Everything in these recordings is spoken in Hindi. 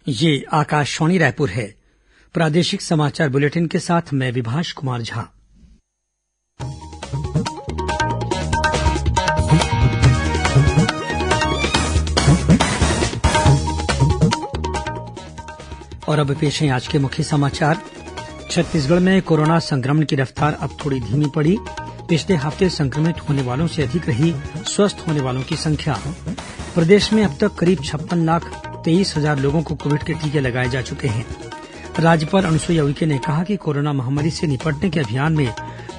ये आकाशवाणी रायपुर है। प्रादेशिक समाचार बुलेटिन के साथ मैं विभाष कुमार झा। और अब पेश है आज के मुख्य समाचार। छत्तीसगढ़ में कोरोना संक्रमण की रफ्तार अब थोड़ी धीमी पड़ी। पिछले हफ्ते संक्रमित होने वालों से अधिक रही स्वस्थ होने वालों की संख्या। प्रदेश में अब तक करीब 56,23,000 लोगों को कोविड के टीके लगाए जा चुके हैं। राज्यपाल अनुसुईया उइके ने कहा कि कोरोना महामारी से निपटने के अभियान में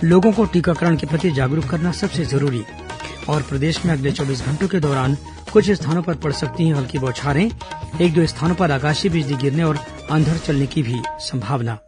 लोगों को टीकाकरण के प्रति जागरूक करना सबसे जरूरी। और प्रदेश में अगले 24 घंटों के दौरान कुछ स्थानों पर पड़ सकती हैं हल्की बौछारें। 1-2 स्थानों पर आकाशीय बिजली गिरने और अंधड़ चलने की भी संभावना।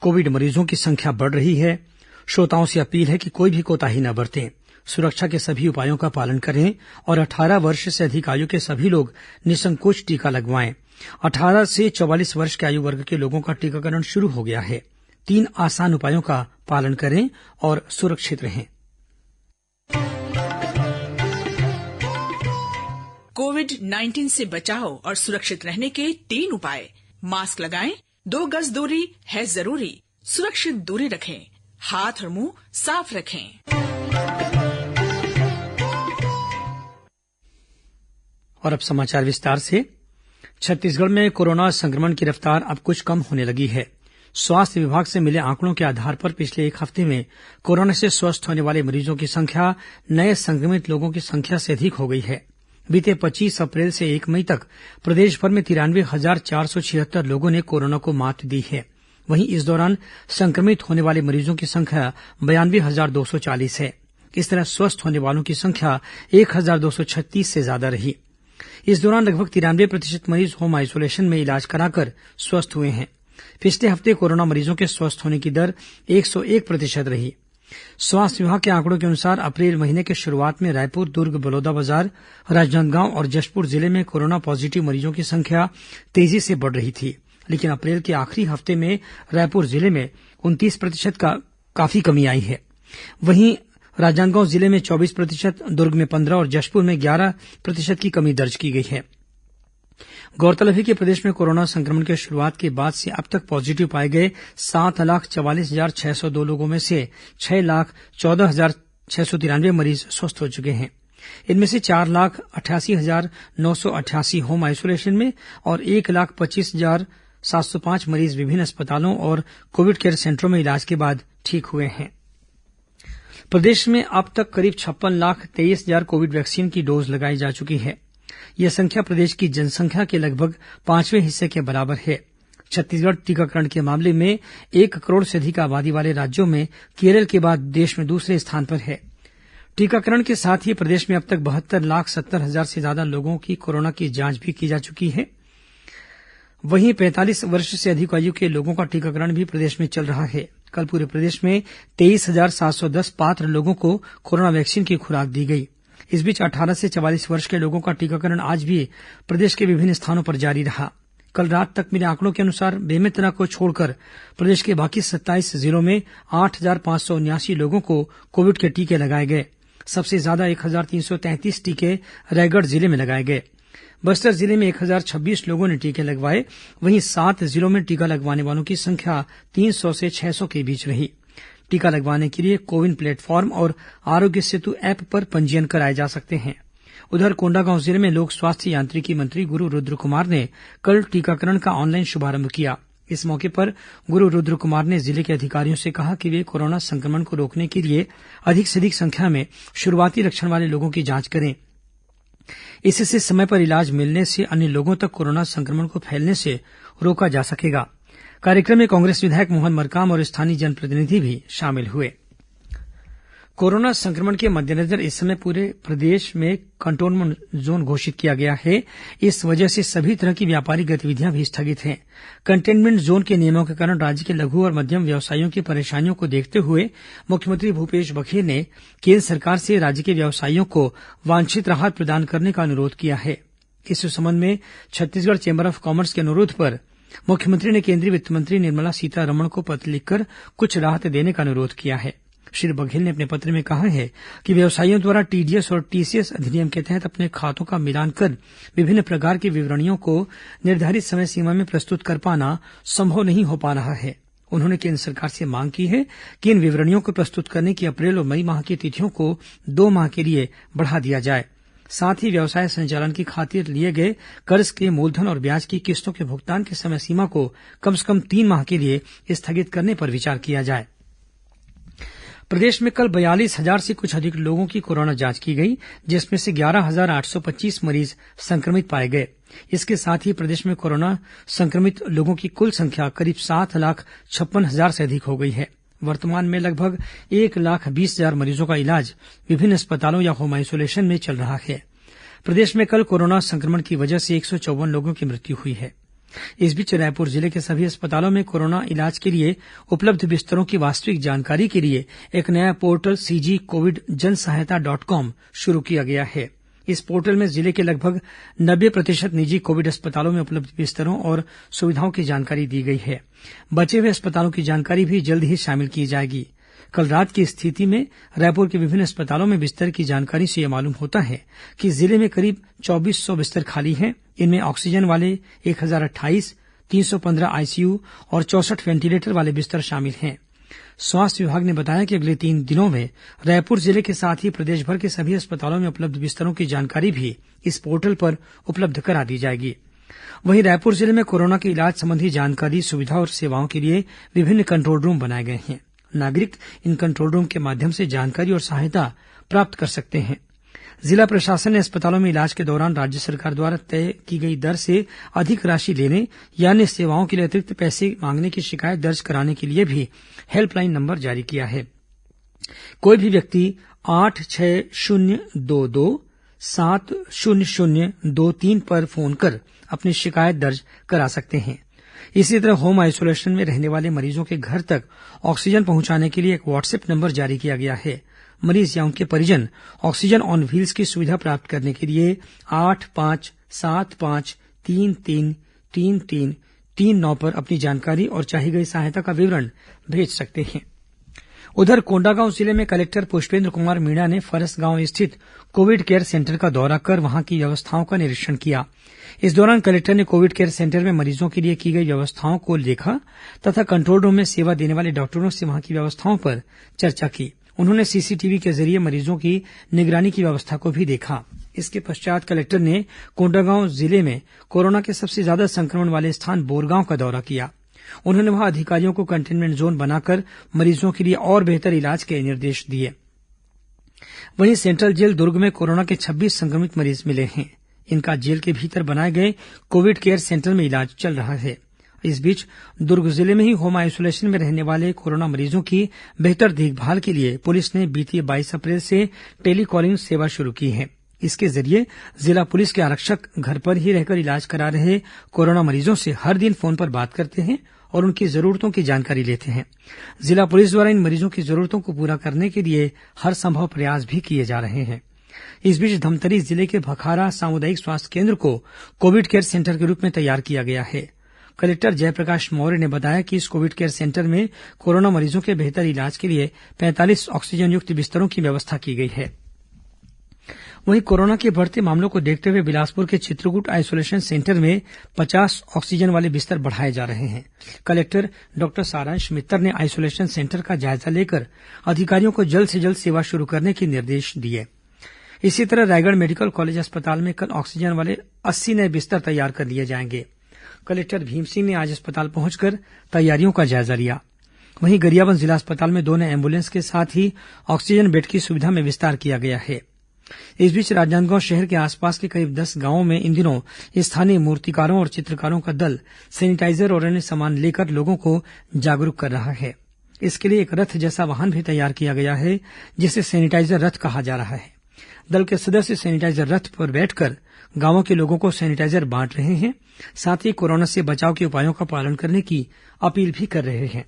कोविड मरीजों की संख्या बढ़ रही है। श्रोताओं से अपील है कि कोई भी कोताही न बरतें, सुरक्षा के सभी उपायों का पालन करें और 18 वर्ष से अधिक आयु के सभी लोग निसंकोच टीका लगवाएं। 18 से 44 वर्ष के आयु वर्ग के लोगों का टीकाकरण शुरू हो गया है। 3 आसान उपायों का पालन करें और सुरक्षित रहें। कोविड-19 से बचाव और सुरक्षित रहने के 3 उपाय। मास्क लगाएं, 2 गज दूरी है जरूरी, सुरक्षित दूरी रखें, हाथ और मुंह साफ रखें। और अब समाचार विस्तार से। छत्तीसगढ़ में कोरोना संक्रमण की रफ्तार अब कुछ कम होने लगी है। स्वास्थ्य विभाग से मिले आंकड़ों के आधार पर पिछले एक हफ्ते में कोरोना से स्वस्थ होने वाले मरीजों की संख्या नए संक्रमित लोगों की संख्या से अधिक हो गई है। बीते 25 अप्रैल से 1 मई तक प्रदेश भर में 93,476 लोगों ने कोरोना को मात दी है। वहीं इस दौरान संक्रमित होने वाले मरीजों की संख्या 92,240 है। इस तरह स्वस्थ होने वालों की संख्या 1,236 से ज्यादा रही। इस दौरान लगभग 93% मरीज होम आइसोलेशन में इलाज कराकर स्वस्थ हुए हैं। पिछले हफ्ते कोरोना मरीजों के स्वस्थ होने की दर 101% रही। स्वास्थ्य विभाग के आंकड़ों के अनुसार अप्रैल महीने के शुरुआत में रायपुर, दुर्ग, बलौदाबाजार, राजनांदगांव और जशपुर जिले में कोरोना पॉजिटिव मरीजों की संख्या तेजी से बढ़ रही थी। लेकिन अप्रैल के आखिरी हफ्ते में रायपुर जिले में 29% का काफी कमी आई है। वहीं राजनांदगांव जिले में 24%, दुर्ग में 15% और जशपुर में 11% की कमी दर्ज की गई है। गौरतलब है कि प्रदेश में कोरोना संक्रमण की शुरुआत के बाद से अब तक पॉजिटिव पाए गए 7,44,602 लोगों में से 6,14,693 मरीज स्वस्थ हो चुके हैं। इनमें से 4,88,988 होम आइसोलेशन में और 1,25,705 मरीज विभिन्न अस्पतालों और कोविड केयर सेंटरों में इलाज के बाद ठीक हुए हैं। प्रदेश में अब तक करीब 56,23,000 कोविड वैक्सीन की डोज लगाई जा चुकी है। यह संख्या प्रदेश की जनसंख्या के लगभग 5वें हिस्से के बराबर है। छत्तीसगढ़ टीकाकरण के मामले में 1 करोड़ से अधिक आबादी वाले राज्यों में केरल के बाद देश में दूसरे स्थान पर है। टीकाकरण के साथ ही प्रदेश में अब तक 72,70,000 से ज्यादा लोगों की कोरोना की जांच भी की जा चुकी है। वहीं 45 वर्ष से अधिक आयु के लोगों का टीकाकरण भी प्रदेश में चल रहा है। कल पूरे प्रदेश में 23,710 पात्र लोगों को कोरोना वैक्सीन की खुराक दी गई। इस बीच 18 से 44 वर्ष के लोगों का टीकाकरण आज भी प्रदेश के विभिन्न स्थानों पर जारी रहा। कल रात तक मिले आंकड़ों के अनुसार बेमेतरा को छोड़कर प्रदेश के बाकी 27 जिलों में 8,579 लोगों को कोविड के टीके लगाए गए। सबसे ज्यादा 1,333 टीके रायगढ़ जिले में लगाए गए। बस्तर जिले में 1,026 लोगों ने टीके लगवाए। वहीं 7 जिलों में टीका लगवाने वालों की संख्या 300 से 600 के बीच रही। टीका लगवाने के लिए कोविन प्लेटफॉर्म और आरोग्य सेतु ऐप पर पंजीयन कराए जा सकते हैं। उधर कोंडागांव जिले में लोक स्वास्थ्य यांत्रिकी मंत्री गुरु रुद्रकुमार ने कल टीकाकरण का ऑनलाइन शुभारंभ किया। इस मौके पर गुरु रुद्रकुमार ने जिले के अधिकारियों से कहा कि वे कोरोना संक्रमण को रोकने के लिए अधिक से अधिक संख्या में शुरुआती लक्षण वाले लोगों की जांच करें। इससे समय पर इलाज मिलने से अन्य लोगों तक कोरोना संक्रमण को फैलने से रोका जा सकेगा। कार्यक्रम में कांग्रेस विधायक मोहन मरकाम और स्थानीय जनप्रतिनिधि भी शामिल हुए। कोरोना संक्रमण के मद्देनजर इस समय पूरे प्रदेश में कंटेनमेंट जोन घोषित किया गया है। इस वजह से सभी तरह की व्यापारिक गतिविधियां भी स्थगित हैं। कंटेनमेंट जोन के नियमों के कारण राज्य के लघु और मध्यम व्यवसायियों की परेशानियों को देखते हुए मुख्यमंत्री भूपेश बघेल ने केंद्र सरकार से राज्य के व्यवसायियों को वांछित राहत प्रदान करने का अनुरोध किया है। इस संबंध में छत्तीसगढ़ चेंबर ऑफ कॉमर्स के अनुरोध पर मुख्यमंत्री ने केंद्रीय वित्त मंत्री निर्मला सीतारमण को पत्र लिखकर कुछ राहत देने का अनुरोध किया है। श्री बघेल ने अपने पत्र में कहा है कि व्यवसायियों द्वारा टीडीएस और टीसीएस अधिनियम के तहत अपने खातों का मिलान कर विभिन्न प्रकार की विवरणियों को निर्धारित समय सीमा में प्रस्तुत कर पाना संभव नहीं हो पा रहा है। उन्होंने केंद्र सरकार से मांग की है कि इन विवरणियों को प्रस्तुत करने की अप्रैल और मई माह की तिथियों को 2 माह के लिए बढ़ा दिया जाए। साथ ही व्यवसाय संचालन की खातिर लिए गए कर्ज के मूलधन और ब्याज की किस्तों के भुगतान की समय सीमा को कम से कम 3 माह के लिए स्थगित करने पर विचार किया जाए। प्रदेश में कल 42,000 से कुछ अधिक लोगों की कोरोना जांच की गई, जिसमें से 11,825 मरीज संक्रमित पाए गए। इसके साथ ही प्रदेश में कोरोना संक्रमित लोगों की कुल संख्या करीब 7,56,000 से अधिक हो गई है। वर्तमान में लगभग 1,20,000 मरीजों का इलाज विभिन्न अस्पतालों या होम आइसोलेशन में चल रहा है। प्रदेश में कल कोरोना संक्रमण की वजह से 154 लोगों की मृत्यु हुई है। इस बीच रायपुर जिले के सभी अस्पतालों में कोरोना इलाज के लिए उपलब्ध बिस्तरों की वास्तविक जानकारी के लिए एक नया पोर्टल सीजी कोविड जनसहायता.com शुरू किया गया है। इस पोर्टल में जिले के लगभग 90% निजी कोविड अस्पतालों में उपलब्ध बिस्तरों और सुविधाओं की जानकारी दी गई है। बचे हुए अस्पतालों की जानकारी भी जल्द ही शामिल की जाएगी। कल रात की स्थिति में रायपुर के विभिन्न अस्पतालों में बिस्तर की जानकारी से यह मालूम होता है कि जिले में करीब 2,400 बिस्तर खाली हैं। इनमें ऑक्सीजन वाले 1,028, 315 आईसीयू और 64 वेंटिलेटर वाले बिस्तर शामिल हैं। स्वास्थ्य विभाग ने बताया कि अगले 3 दिनों में रायपुर जिले के साथ ही प्रदेश भर के सभी अस्पतालों में उपलब्ध बिस्तरों की जानकारी भी इस पोर्टल पर उपलब्ध करा दी जाएगी। वहीं रायपुर जिले में कोरोना के इलाज संबंधी जानकारी, सुविधा और सेवाओं के लिए विभिन्न कंट्रोल रूम बनाए गए हैं। नागरिक इन कंट्रोल रूम के माध्यम से जानकारी और सहायता प्राप्त कर सकते हैं। जिला प्रशासन ने अस्पतालों में इलाज के दौरान राज्य सरकार द्वारा तय की गई दर से अधिक राशि लेने या अन्य सेवाओं के लिए अतिरिक्त पैसे मांगने की शिकायत दर्ज कराने के लिए भी हेल्पलाइन नंबर जारी किया है। कोई भी व्यक्ति 86022 पर फोन कर अपनी शिकायत दर्ज करा सकते हैं। इसी तरह होम आइसोलेशन में रहने वाले मरीजों के घर तक ऑक्सीजन पहुंचाने के लिए एक व्हाट्सएप नंबर जारी किया गया है। मरीज या उनके परिजन ऑक्सीजन ऑन व्हील्स की सुविधा प्राप्त करने के लिए 8575333339 पर अपनी जानकारी और चाही गई सहायता का विवरण भेज सकते हैं। उधर कोंडागांव जिले में कलेक्टर पुष्पेन्द्र कुमार मीणा ने फरसगांव स्थित कोविड केयर सेंटर का दौरा कर वहां की व्यवस्थाओं का निरीक्षण किया। इस दौरान कलेक्टर ने कोविड केयर सेंटर में मरीजों के लिए की गई व्यवस्थाओं को देखा तथा कंट्रोल रूम में सेवा देने वाले डॉक्टरों से वहां की व्यवस्थाओं पर चर्चा की। उन्होंने सीसीटीवी के जरिए मरीजों की निगरानी की व्यवस्था को भी देखा। इसके पश्चात कलेक्टर ने कोंडागांव जिले में कोरोना के सबसे ज्यादा संक्रमण वाले स्थान बोरगांव का दौरा किया। उन्होंने वहां अधिकारियों को कंटेनमेंट जोन बनाकर मरीजों के लिए और बेहतर इलाज के निर्देश दिए। वहीं सेंट्रल जेल दुर्ग में कोरोना के 26 संक्रमित मरीज मिले हैं। इनका जेल के भीतर बनाए गए कोविड केयर सेंटर में इलाज चल रहा है। इस बीच दुर्ग जिले में ही होम आइसोलेशन में रहने वाले कोरोना मरीजों की बेहतर देखभाल के लिए पुलिस ने बीती 22 अप्रैल से टेलीकॉलिंग सेवा शुरू की है। इसके जरिए जिला पुलिस के आरक्षक घर पर ही रहकर इलाज करा रहे कोरोना मरीजों से हर दिन फोन पर बात करते हैं और उनकी जरूरतों की जानकारी लेते हैं। जिला पुलिस द्वारा इन मरीजों की जरूरतों को पूरा करने के लिए हर संभव प्रयास भी किए जा रहे हैं। इस बीच धमतरी जिले के भखारा सामुदायिक स्वास्थ्य केंद्र को कोविड केयर सेंटर के रूप में तैयार किया गया है। कलेक्टर जयप्रकाश मौर्य ने बताया कि इस कोविड केयर सेंटर में कोरोना मरीजों के बेहतर इलाज के लिए 45 ऑक्सीजन युक्त बिस्तरों की व्यवस्था की गई है। वहीं कोरोना के बढ़ते मामलों को देखते हुए बिलासपुर के चित्रकूट आइसोलेशन सेंटर में 50 ऑक्सीजन वाले बिस्तर बढ़ाए जा रहे हैं। कलेक्टर डॉक्टर सारांश मित्तर ने आइसोलेशन सेंटर का जायजा लेकर अधिकारियों को जल्द से जल्द सेवा शुरू करने के निर्देश दिए। इसी तरह रायगढ़ मेडिकल कॉलेज अस्पताल में कल ऑक्सीजन वाले 80 नए बिस्तर तैयार कर लिए जाएंगे। कलेक्टर भीम सिंह ने आज अस्पताल पहुंचकर तैयारियों का जायजा लिया। वहीं गरियाबंद जिला अस्पताल में 2 नए एम्बुलेंस के साथ ही ऑक्सीजन बेड की सुविधा में विस्तार किया गया है। इस बीच राजनांदगांव शहर के आसपास के करीब 10 गांवों में इन दिनों स्थानीय मूर्तिकारों और चित्रकारों का दल सैनिटाइजर और अन्य सामान लेकर लोगों को जागरूक कर रहा है। इसके लिए एक रथ जैसा वाहन भी तैयार किया गया है, जिसे सैनिटाइजर रथ कहा जा रहा है। दल के सदस्य सैनिटाइजर रथ पर बैठकर गांवों के लोगों को सैनिटाइजर बांट रहे हैं। साथ ही कोरोना से बचाव के उपायों का पालन करने की अपील भी कर रहे हैं।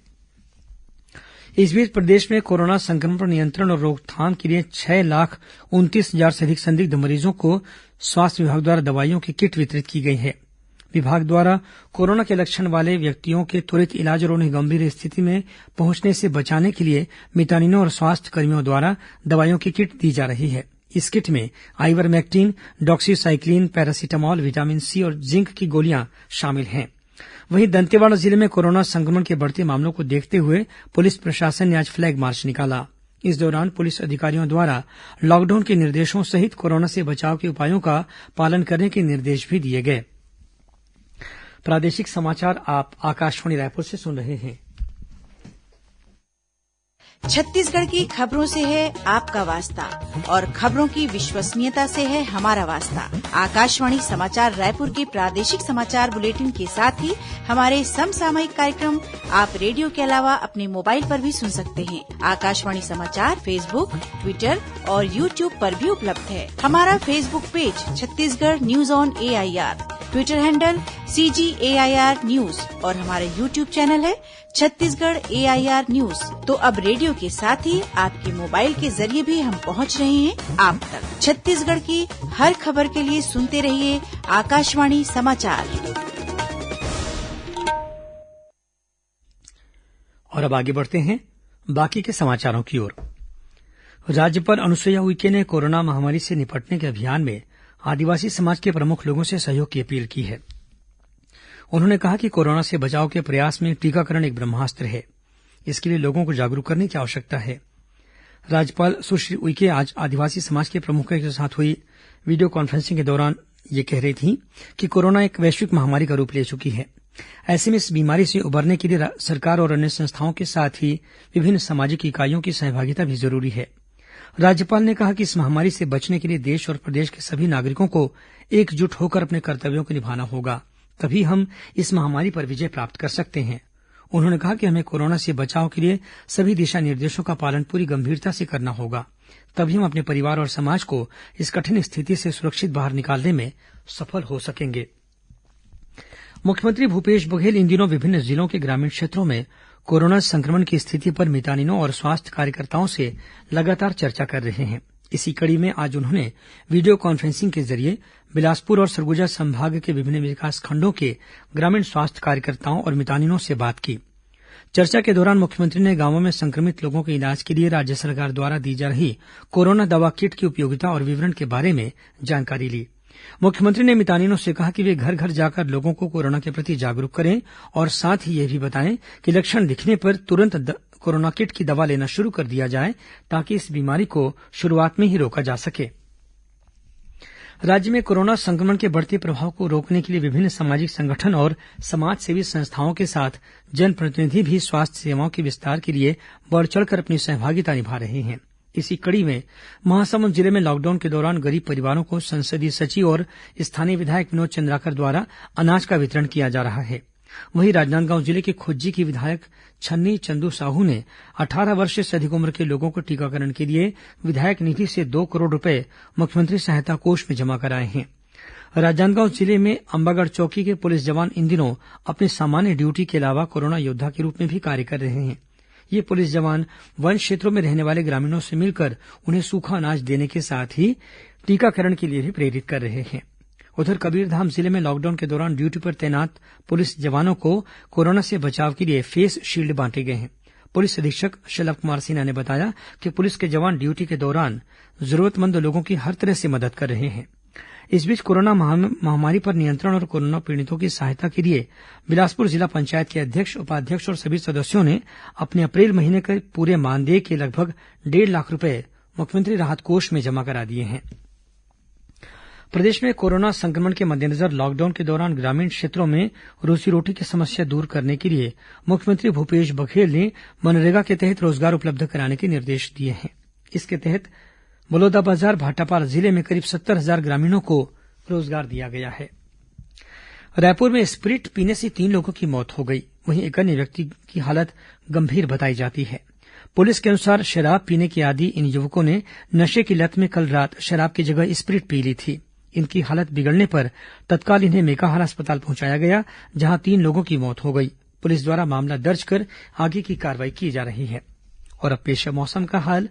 इस बीच प्रदेश में कोरोना संक्रमण पर नियंत्रण और रोकथाम के लिए 6,29,000 से अधिक संदिग्ध मरीजों को स्वास्थ्य विभाग द्वारा दवाइयों की किट वितरित की गई है। विभाग द्वारा कोरोना के लक्षण वाले व्यक्तियों के त्वरित इलाज और उन्हें गंभीर स्थिति में पहुंचने से बचाने के लिए मितानिनों और स्वास्थ्य कर्मियों द्वारा दवाइयों की किट दी जा रही है। इस किट में ivermectin, doxycycline, paracetamol, vitamin C और जिंक की गोलियां शामिल हैं। वहीं दंतेवाड़ा जिले में कोरोना संक्रमण के बढ़ते मामलों को देखते हुए पुलिस प्रशासन ने आज फ्लैग मार्च निकाला। इस दौरान पुलिस अधिकारियों द्वारा लॉकडाउन के निर्देशों सहित कोरोना से बचाव के उपायों का पालन करने के निर्देश भी दिए गए। प्रादेशिक समाचार आप आकाशवाणी रायपुर से सुन रहे हैं। छत्तीसगढ़ की खबरों से है आपका वास्ता और खबरों की विश्वसनीयता से है हमारा वास्ता। आकाशवाणी समाचार रायपुर के प्रादेशिक समाचार बुलेटिन के साथ ही हमारे समसामयिक कार्यक्रम आप रेडियो के अलावा अपने मोबाइल पर भी सुन सकते हैं। आकाशवाणी समाचार फेसबुक, ट्विटर और यूट्यूब पर भी उपलब्ध है। हमारा Facebook page Chhattisgarh news on AIR, Twitter handle CGAIR news और हमारा यूट्यूब चैनल है छत्तीसगढ़ AIR न्यूज। तो अब रेडियो के साथ ही आपके मोबाइल के जरिए भी हम पहुंच रहे हैं आप तक। छत्तीसगढ़ की हर खबर के लिए सुनते रहिए आकाशवाणी समाचार। और अब आगे बढ़ते हैं बाकी के समाचारों की ओर। राज्यपाल अनुसुईया उइके ने कोरोना महामारी से निपटने के अभियान में आदिवासी समाज के प्रमुख लोगों से सहयोग की अपील की है। उन्होंने कहा कि कोरोना से बचाव के प्रयास में टीकाकरण एक ब्रह्मास्त्र है। इसके लिए लोगों को जागरूक करने की आवश्यकता है। राज्यपाल सुश्री उइके आज आदिवासी समाज के प्रमुखों के साथ हुई वीडियो कॉन्फ्रेंसिंग के दौरान ये कह रही थी कि कोरोना एक वैश्विक महामारी का रूप ले चुकी है। ऐसे में इस बीमारी से उबरने के लिए सरकार और अन्य संस्थाओं के साथ ही विभिन्न सामाजिक इकाइयों की सहभागिता भी जरूरी है। राज्यपाल ने कहा कि इस महामारी से बचने के लिए देश और प्रदेश के सभी नागरिकों को एकजुट होकर अपने कर्तव्यों को निभाना होगा। तभी हम इस महामारी पर विजय प्राप्त कर सकते हैं। उन्होंने कहा कि हमें कोरोना से बचाव के लिए सभी दिशा निर्देशों का पालन पूरी गंभीरता से करना होगा। तभी हम अपने परिवार और समाज को इस कठिन स्थिति से सुरक्षित बाहर निकालने में सफल हो सकेंगे। मुख्यमंत्री भूपेश बघेल इन दिनों विभिन्न जिलों के ग्रामीण क्षेत्रों में कोरोना संक्रमण की स्थिति पर मितानिनों और स्वास्थ्य कार्यकर्ताओं से लगातार चर्चा कर रहे हैं। इसी कड़ी में आज उन्होंने वीडियो कॉन्फ्रेंसिंग के जरिए बिलासपुर और सरगुजा संभाग के विभिन्न विकासखंडों के ग्रामीण स्वास्थ्य कार्यकर्ताओं और मितानिनों से बात की। चर्चा के दौरान मुख्यमंत्री ने गांवों में संक्रमित लोगों के इलाज के लिए राज्य सरकार द्वारा दी जा रही कोरोना दवा किट की उपयोगिता और विवरण के बारे में जानकारी ली। मुख्यमंत्री ने मितानिनों से कहा कि वे घर घर जाकर लोगों को कोरोना के प्रति जागरूक करें और साथ ही यह भी बताएं कि लक्षण दिखने पर तुरंत कोरोना किट की दवा लेना शुरू कर दिया जाए ताकि इस बीमारी को शुरुआत में ही रोका जा सके। राज्य में कोरोना संक्रमण के बढ़ते प्रभाव को रोकने के लिए विभिन्न सामाजिक संगठन और समाजसेवी संस्थाओं के साथ जनप्रतिनिधि भी स्वास्थ्य सेवाओं के विस्तार के लिए बढ़ चढ़कर अपनी सहभागिता निभा रहे हैं। इसी कड़ी में महासमुंद जिले में लॉकडाउन के दौरान गरीब परिवारों को संसदीय सचिव और स्थानीय विधायक विनोद चंद्राकर द्वारा अनाज का वितरण किया जा रहा है। वहीं राजनांदगांव जिले के खुज्जी की विधायक छन्नी चंदू साहू ने 18 वर्ष से अधिक उम्र के लोगों को टीकाकरण के लिए विधायक निधि से 2 करोड़ रुपए मुख्यमंत्री सहायता कोष में जमा कराए हैं। राजनांदगांव जिले में अंबागढ़ चौकी के पुलिस जवान इन दिनों अपनी सामान्य ड्यूटी के अलावा कोरोना योद्धा के रूप में भी कार्य कर रहे हैं। ये पुलिस जवान वन क्षेत्रों में रहने वाले ग्रामीणों से मिलकर उन्हें सूखा अनाज देने के साथ ही टीकाकरण के लिए भी प्रेरित कर रहे हैं। उधर कबीरधाम जिले में लॉकडाउन के दौरान ड्यूटी पर तैनात पुलिस जवानों को कोरोना से बचाव के लिए फेस शील्ड बांटे गए हैं। पुलिस अधीक्षक शलभ कुमार सिन्हा ने बताया कि पुलिस के जवान ड्यूटी के दौरान जरूरतमंद लोगों की हर तरह से मदद कर रहे हैं। इस बीच कोरोना महामारी पर नियंत्रण और कोरोना पीड़ितों की सहायता के लिए बिलासपुर जिला पंचायत के अध्यक्ष, उपाध्यक्ष और सभी सदस्यों ने अपने अप्रैल महीने के पूरे मानदेय के लगभग 1.5 लाख रुपए मुख्यमंत्री राहत कोष में जमा करा दिए हैं। प्रदेश में कोरोना संक्रमण के मद्देनजर लॉकडाउन के दौरान ग्रामीण क्षेत्रों में रोजी रोटी की समस्या दूर करने के लिए मुख्यमंत्री भूपेश बघेल ने मनरेगा के तहत रोजगार उपलब्ध कराने के निर्देश दिए हैं। इसके तहत बलौदाबाजार भाटापारा जिले में करीब 70,000 ग्रामीणों को रोजगार दिया गया है। रायपुर में स्प्रिट पीने से 3 लोगों की मौत हो गई, वहीं एक अन्य व्यक्ति की हालत गंभीर बताई जाती है। पुलिस के अनुसार शराब पीने के आदी इन युवकों ने नशे की लत में कल रात शराब की जगह स्प्रिट पी ली थी। इनकी हालत बिगड़ने पर तत्काल इन्हें मेकाहार अस्पताल पहुंचाया गया, जहां 3 लोगों की मौत हो गई। पुलिस द्वारा मामला दर्ज कर आगे की कार्रवाई की जा रही है। और अब पेश है मौसम का हाल।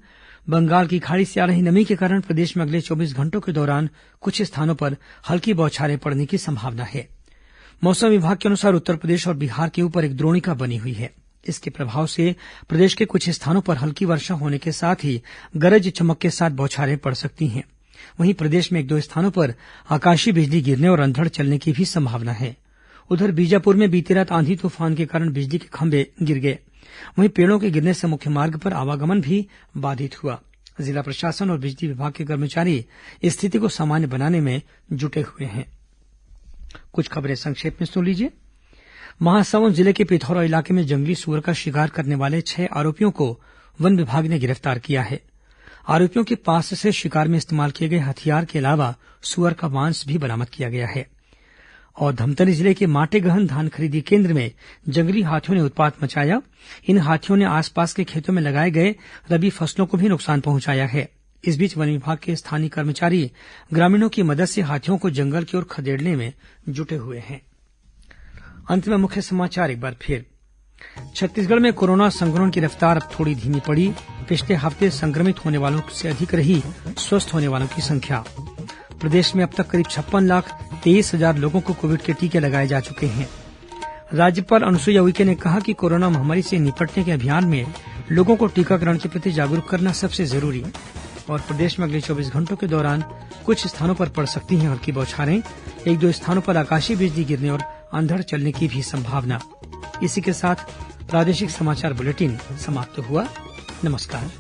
बंगाल की खाड़ी से आ रही नमी के कारण प्रदेश में अगले 24 घंटों के दौरान कुछ स्थानों पर हल्की बौछारें पड़ने की संभावना है। मौसम विभाग के अनुसार उत्तर प्रदेश और बिहार के ऊपर एक द्रोणिका बनी हुई है। इसके प्रभाव से प्रदेश के कुछ स्थानों पर हल्की वर्षा होने के साथ ही गरज चमक के साथ बौछारें पड़ सकती हैं। वहीं प्रदेश में एक दो स्थानों पर आकाशीय बिजली गिरने और अंधड़ चलने की भी संभावना है। उधर बीजापुर में बीती रात आंधी तूफान के कारण बिजली के खंभे गिर गए। वहीं पेड़ों के गिरने से मुख्य मार्ग पर आवागमन भी बाधित हुआ। जिला प्रशासन और बिजली विभाग के कर्मचारी स्थिति को सामान्य बनाने में जुटे हुए हैं। कुछ खबरें संक्षेप में सुन लीजिए। महासमुंद जिले के पिथौरा इलाके में जंगली सुअर का शिकार करने वाले 6 आरोपियों को वन विभाग ने गिरफ्तार किया है। आरोपियों के पास से शिकार में इस्तेमाल किए गए हथियार के अलावा सुअर का मांस भी बरामद किया गया है। और धमतरी जिले के माटेगहन धान खरीदी केंद्र में जंगली हाथियों ने उत्पात मचाया। इन हाथियों ने आसपास के खेतों में लगाए गए रबी फसलों को भी नुकसान पहुंचाया है। इस बीच वन विभाग के स्थानीय कर्मचारी ग्रामीणों की मदद से हाथियों को जंगल की ओर खदेड़ने में जुटे हुए हैं। अंत में मुख्य समाचार एक बार फिर। छत्तीसगढ़ में कोरोना संक्रमण की रफ्तार अब थोड़ी धीमी पड़ी। पिछले हफ्ते संक्रमित होने वालों से अधिक रही स्वस्थ होने वालों की संख्या। प्रदेश में अब तक करीब 56,23,000 लोगों को कोविड के टीके लगाए जा चुके हैं। राज्यपाल अनुसुईया उइके ने कहा कि कोरोना महामारी से निपटने के अभियान में लोगों को टीकाकरण के प्रति जागरूक करना सबसे जरूरी। और प्रदेश में अगले 24 घंटों के दौरान कुछ स्थानों पर पड़ सकती हैं हल्की बौछारें। एक दो स्थानों पर आकाशीय बिजली गिरने और अंधड़ चलने की भी संभावना। इसी के साथ प्रादेशिक समाचार बुलेटिन समाप्त हुआ। नमस्कार।